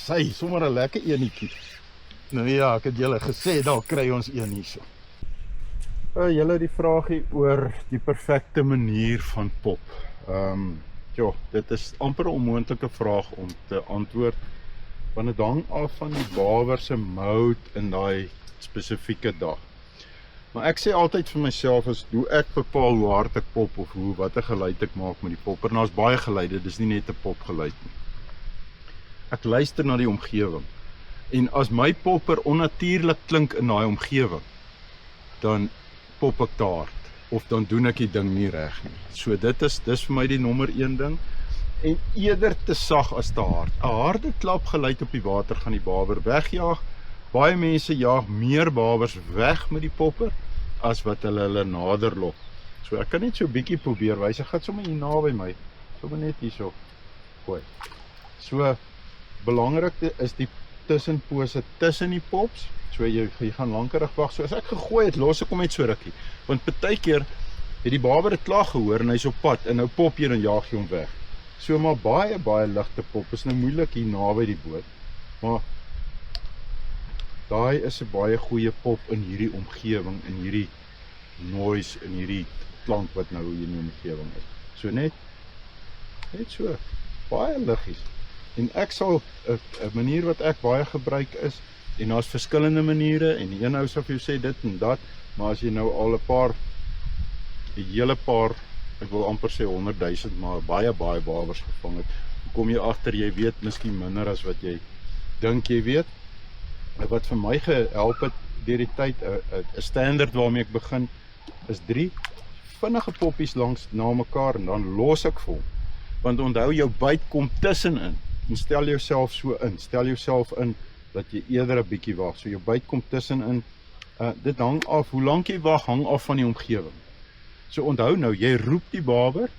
Sy, sommer 'n lekker enetjie. Nou ja, ek het julle gesê, daar kry ons een hierso. Julle die vraagie oor die perfekte manier van pop. Ja, dit is amper 'n onmoontlike vraag om te antwoord, want dit hang af van die baber se mood in daai spesifieke dag. Maar ek sê altyd vir myself is hoe ek bepaal hoe hard ek pop of watter geluid ek maak met die popper. Nou is baie geluide, dis nie net 'n popgeluid nie. Ek luister na die omgewing. En as my popper onnatuurlik klink in daai omgewing, dan pop ek te hard of dan doen ek die ding nie reg nie. So dis vir my die nommer 1 ding. En eerder te sag as te hard. 'n Harde klapgeluid op die water gaan die baber wegjaag. Baie mense jaag meer babers weg met die popper as wat hulle nader lok. So ek kan net so 'n bietjie probeer wys. Ek gaan sommer hier naby my. Sommer net hierso gooi. So belangrik is die tussenpose tussen die pops. So jy gaan lankerig wag. So as ek gegooi het, los ek hom net so rukkie. Want partykeer het die baber dit klaar gehoor en hy's op pad en nou pop jy en jaag jy hom weg. So maar baie ligte pop is nou moeilik hier naby die boot. Maar daai is 'n baie goeie pop in hierdie omgewing, in hierdie noise, in hierdie klank wat nou hier in die omgewing is. So net so baie liggies. En ek sal 'n manier wat ek baie gebruik is, en daar's verskillende maniere en die een ou sal vir jou sê dit en dat, maar as jy nou al 'n hele paar, ek wil amper sê 100,000, maar baie babers gevang het, kom jy agter jy weet miskien minder as wat jy dink jy weet. Wat vir my gehelp het deur die tyd, 'n standaard waarmee ek begin, is 3 vinnige poppies langs na mekaar en dan los ek vir hom. Want onthou jou byt kom tussenin. En stel jouself so in. Stel jouself in dat jy eerder 'n bietjie wag. So jou byt kom tussenin. Dit hang af hoe lank jy wag, hang af van die omgewing. So onthou nou, jy roep die baber.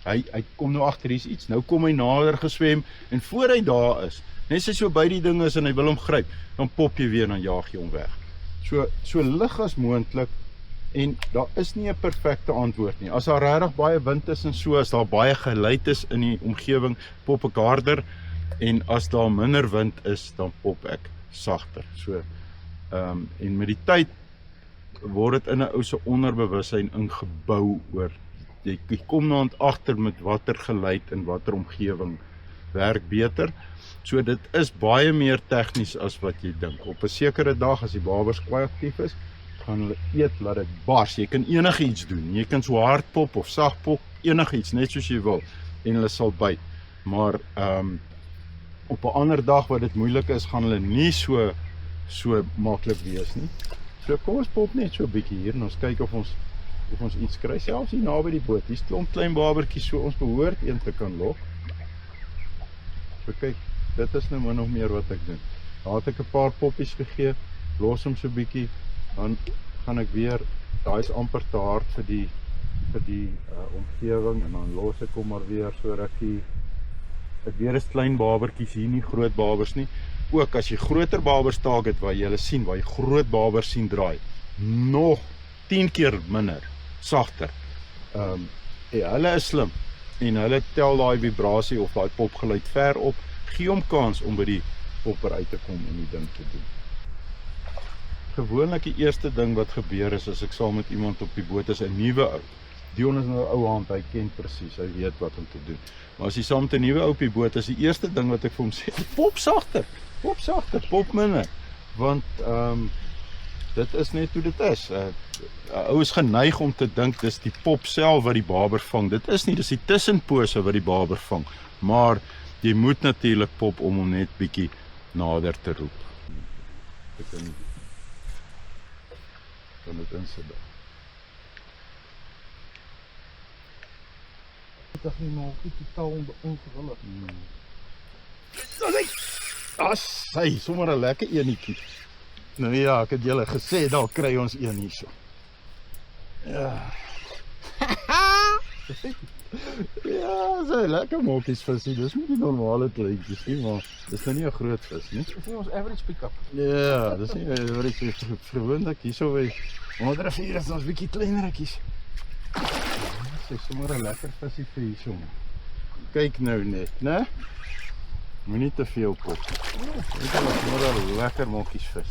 Hy kom nou agter hier's iets. Nou kom hy nader geswem en voor hy daar is, net as hy so by die ding is en hy wil hom gryp, dan pop jy weer en dan jaag jy hom weg. So lig as moontlik. En daar is nie 'n perfekte antwoord nie. As daar regtig baie wind is en so, as daar baie geluid is in die omgewing, pop ek harder. En as daar minder wind is, dan pop ek sagter. So, en met die tyd word dit in 'n ou se onderbewussyn ingebou oor. Jy kom nou agter met watter geluid en watter omgewing werk beter. So dit is baie meer tegnies as wat jy dink. Op 'n sekere dag as die babers kwai aktief is, gaan hulle eet laat dit bars. Jy kan enigiets doen. Jy kan so hard pop of sag pop, enigiets, net soos jy wil. En hulle sal byt. Maar op 'n ander dag wat dit moeilik is, gaan hulle nie so maklik wees nie. So kom ons pop net so 'n bietjie hier en ons kyk of ons iets kry. Selfs hier naby die boot. Hier's klomp klein babertjies, so ons behoort een te kan lok. So kyk, dit is nou min of meer wat ek doen. Daar het ek 'n paar poppies gegee, los hom so 'n bietjie, dan gaan ek weer, daai is amper te hard vir die omgewing en dan los ek hom maar weer so rukkie. Ek weer is klein babertjies hier, nie groot babers nie. Ook as jy groter babers target waar jy hulle sien, waar jy groot babers sien draai, nog 10 keer minder, sagter. Hulle is slim en hulle tel daai vibrasie of daai popgeluid ver op, gee hom kans om by die popper uit te kom en die ding te doen. Gewoonlik die eerste ding wat gebeur is, as ek saam met iemand op die boot is, 'n nuwe ou. Dion is nou 'n ou hand, hy ken presies, hy weet wat om te doen. Maar as hy saam met 'n nuwe ou op die boot is, die eerste ding wat ek vir hom sê, pop sagter, pop minder. Want dit is net hoe dit is. Ou is geneig om te dink dis die pop self wat die baber vang. Dit is nie, dis die tussenpose wat die baber vang. Maar jy moet natuurlik pop om hom net bietjie nader te roep. Ek kan dit insit. Dit is nie maar goed totaal ongewillig. Sy, sommer 'n lekker enetjie. Nou ja, ek het julle gesê, daar kry ons een hierso. Ja. Ja, so lekker mokkies visie. Dis nie die normale kleintjies nie, maar dis nou nie 'n groot vis nie. Dis nie ons average pick-up. Ja, dis nie wat ek gewoonlik hierso by onder 'n vuur is ons bietjie kleineretjies. Dis sommer 'n lekker visie vir hierso. Kyk nou net, né? Moenie te veel pop. Dit is maar lekker mokkies vis.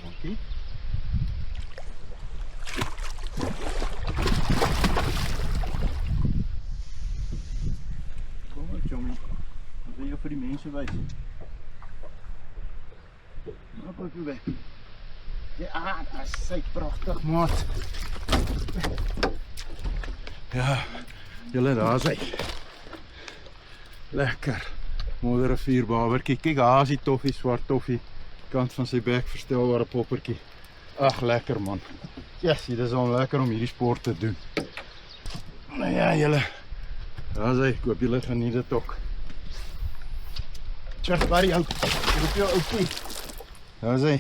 Mokkie. Kom maar, Johnny. Wat wil je voor die mensen wijzen? Nou, pak je weg. Ja, dat is prachtig, maat. Ja, julle daar is hy. Lekker. Modderrivier babertjie. Kyk, daar is die toffie, swart toffie. Kant van sy bek verstelbare poppertjie. Ag, lekker man. Yes, dit is al lekker om hierdie sport te doen. Nou ja, julle. Daar is hy. Ek hoop julle geniet dit ook. Cheers, buddy. Ek roep jou oukie. Daar is hy.